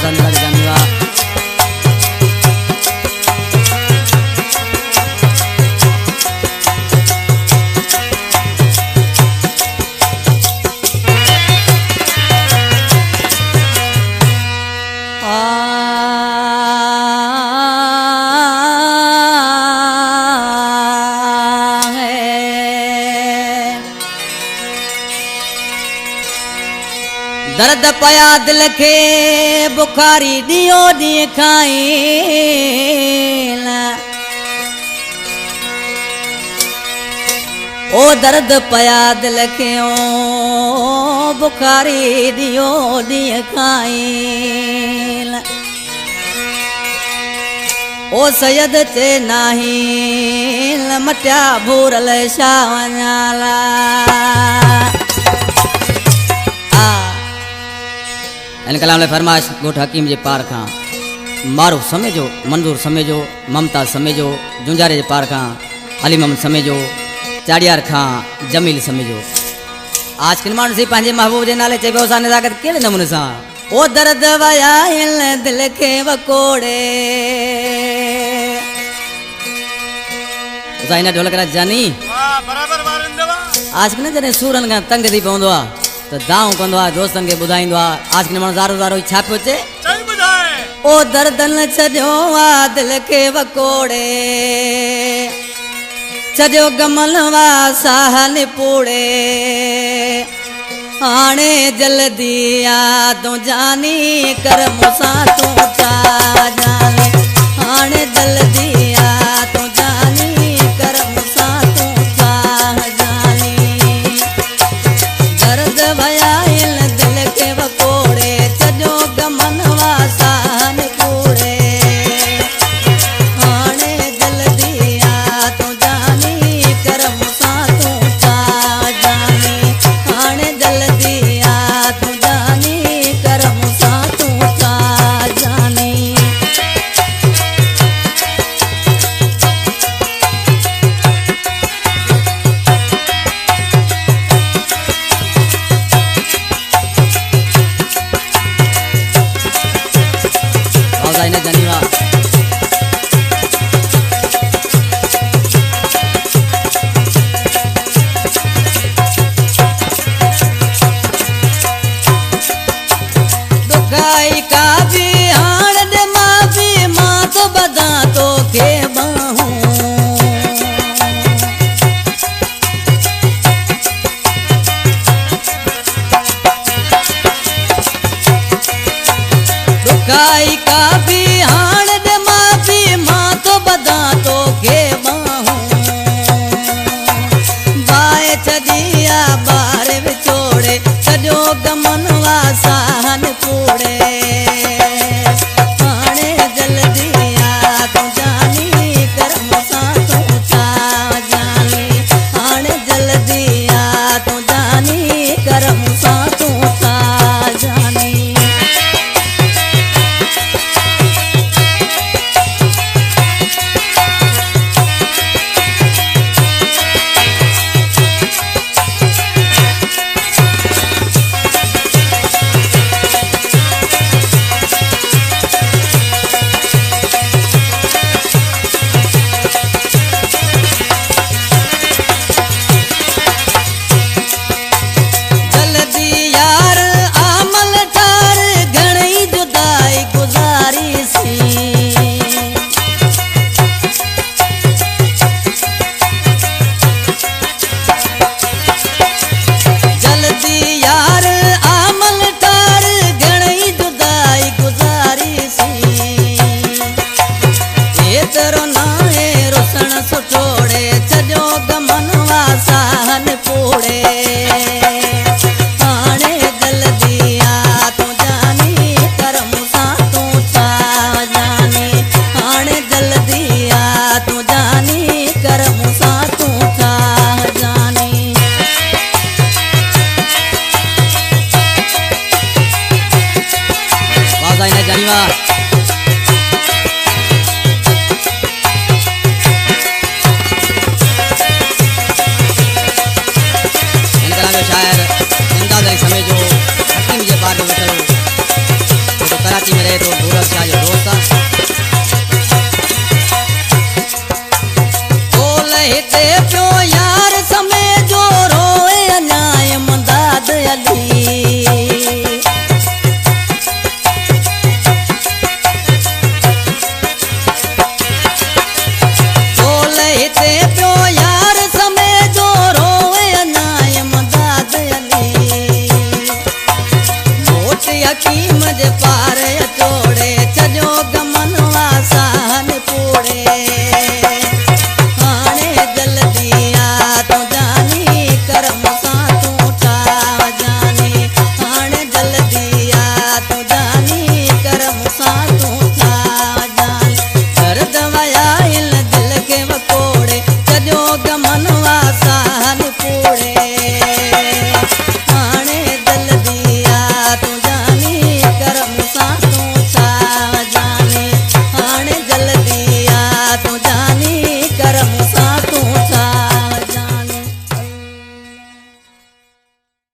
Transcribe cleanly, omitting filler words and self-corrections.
पसंद लग जानिवा दर्द पया दिल के बुखारी दियो दी खाई ओ दर्द पया दिल के ओ बुखारी दियो दी खाई ओ सैयद ते नाही मटिया भूरल शावनाला इन कलाम ने फरमाश गोठ हकीम जे पार खां मारूफ समेझो मंजूर समेझो ममता समेझो जुंजारे जे पार खां अली मोहम्मद समेझो चाड़ियार खां जमील समेझो आज किन माण्हू सी पंहिंजे महबूब जे नाले चइबो असां नज़ाकत कहिड़े नमूने सां ओ दर्द वया हिन दिल खे वकोड़े असां हिन ढोलक जानी आज किन जॾहिं सूरनि खां तंग थी पवंदो आहे तो दाऊ कंदो आहे दोस्तन के बुधाइंदो आहे आज के माण्हू ज़ारो ज़ारो छा पियो अचे चई बुधाए ओ दर्दन छॾियो आ दिल खे वकोड़े छॾियो गमल वा साहन पूड़े हाणे जल्दी आ तूं जानी कर मूंसां तूं छा जाने हाणे जल्दी आ तूं जानी कर मूंसां तूं छा जाने दर्द वया हिन दिल खे वकोड़े छॾियो गमन वा साहन पूड़े हाणे जल्दी आ तूं जानी कर मूंसां तूं छा जाने हाणे जल्दी आ तूं जानी कर मूंसां तूं छा जाने ने जानिवा दुखाई का भी हाण दे माफी मां तो बदा तो के बाहूं दुखाई का भी हाण दे माफी मां तो बदा तो के बाहूं बाए छदिया बार विछोड़े छॾियो गमन वा साहन पूड़े हाणे जल्दी आ तूं जानी कर मूंसां तूं छा जाने हाणे जल्दी आ तूं जानी कर मूंसां तूं छा जाने शायर इंदाज़ समय जो हकीम जे पार में वेठल कराची में रहे तो भूरत शाह जो दोस्त हिते पियो यार समय जो रोए अन्याय मदाद अली हिते पियो यार समय जो रोए अन्याय मदाद अली मोट हकीम जे पार चोड़े